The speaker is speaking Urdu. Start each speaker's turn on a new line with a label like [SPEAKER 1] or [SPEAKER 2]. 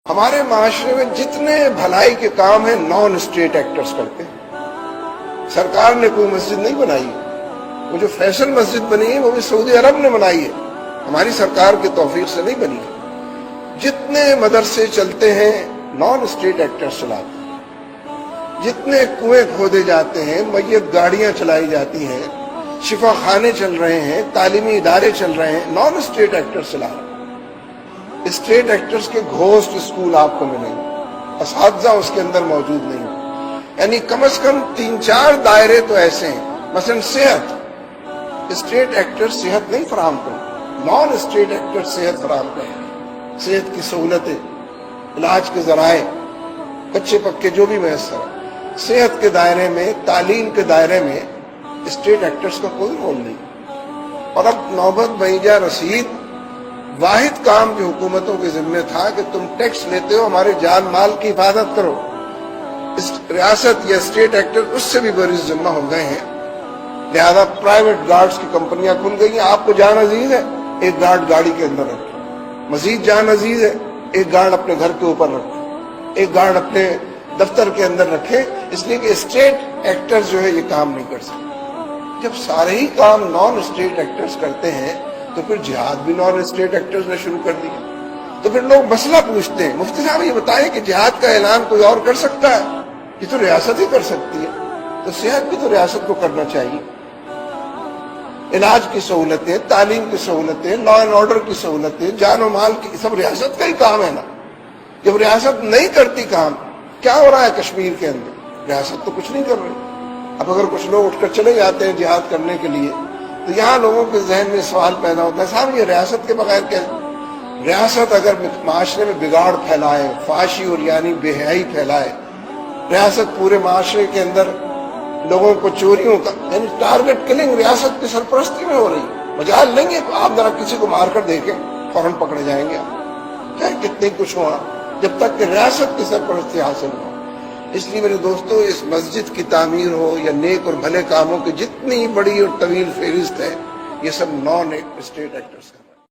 [SPEAKER 1] ہمارے معاشرے میں جتنے بھلائی کے کام ہیں نان اسٹیٹ ایکٹرز کرتے ہیں۔ سرکار نے کوئی مسجد نہیں بنائی، وہ جو فیصل مسجد بنی ہے وہ بھی سعودی عرب نے بنائی ہے، ہماری سرکار کی توفیق سے نہیں بنی ہے۔ جتنے مدرسے چلتے ہیں نان اسٹیٹ ایکٹرز چلاتے ہیں، جتنے کنویں کھودے جاتے ہیں، میت گاڑیاں چلائی جاتی ہیں، شفا خانے چل رہے ہیں، تعلیمی ادارے چل رہے ہیں، نان اسٹیٹ ایکٹرز چلا رہے ہیں۔ اسٹیٹ ایکٹرز کے گھوسٹ اسکول آپ کو ملیں گے، اساتذہ اس کے اندر موجود نہیں، یعنی کم از کم 3-4 دائرے تو ایسے ہیں۔ مثلا صحت، اسٹیٹ ایکٹر صحت نہیں فراہم کریں، نان اسٹیٹ ایکٹر صحت فراہم کریں، صحت کی سہولتیں، علاج کے ذرائع کچے پکے جو بھی میسر ہے، صحت کے دائرے میں، تعلیم کے دائرے میں اسٹیٹ ایکٹرز کا کوئی رول نہیں۔ اور اب نوبت بھیجا رسید، واحد کام جو حکومتوں کے ذمہ تھا کہ تم ٹیکس لیتے ہو، ہمارے جان مال کی حفاظت کرو، اس ریاست یا اسٹیٹ ایکٹر اس سے بھی بری ذمہ ہو گئے ہیں، لہذا پرائیویٹ گارڈز کی کمپنیاں کھل گئی ہیں۔ آپ کو جان عزیز ہے، ایک گارڈ گاڑی کے اندر رکھے، مزید جان عزیز ہے، ایک گارڈ اپنے گھر کے اوپر رکھے، ایک گارڈ اپنے دفتر کے اندر رکھے، اس لیے کہ اسٹیٹ ایکٹر جو ہے یہ کام نہیں کر سکتے۔ جب سارے ہی کام نان اسٹیٹ ایکٹرز کرتے ہیں تو پھر جہاد بھی نان اسٹیٹ ایکٹرز نے شروع کر دیا۔ تو پھر لوگ مسئلہ پوچھتے ہیں، مفتی صاحب یہ بتائیں کہ جہاد کا اعلان کوئی اور کر سکتا ہے؟ یہ تو ریاست ہی کر سکتی ہے، تو صحت بھی تو ریاست کو کرنا چاہیے۔ علاج کی سہولتیں، تعلیم کی سہولتیں، لا اینڈ آرڈر کی سہولتیں، جان و مال کی، سب ریاست کا ہی کام ہے نا۔ جب ریاست نہیں کرتی کام، کیا ہو رہا ہے کشمیر کے اندر؟ ریاست تو کچھ نہیں کر رہی۔ اب اگر کچھ لوگ اٹھ کر چلے جاتے ہیں جہاد کرنے کے لیے تو یہاں لوگوں کے ذہن میں سوال پیدا ہوتا ہے، صاحب یہ ریاست کے بغیر کیا؟ ریاست اگر معاشرے میں بگاڑ پھیلائے، فحاشی اور یعنی بے حیائی پھیلائے، ریاست پورے معاشرے کے اندر لوگوں کو چوریوں کا یعنی ٹارگٹ کلنگ ریاست کی سرپرستی میں ہو رہی ہے، مجال نہیں ہے آپ ذرا کسی کو مار کر دیکھیں، فوراً پکڑے جائیں گے آپ، چاہے کتنے کچھ ہوا، جب تک کہ ریاست کی سرپرستی حاصل ہو۔ اس لیے میرے دوستو، اس مسجد کی تعمیر ہو یا نیک اور بھلے کاموں کی جتنی بڑی اور طویل فہرست ہے، یہ سب نان اسٹیٹ ایکٹرز کا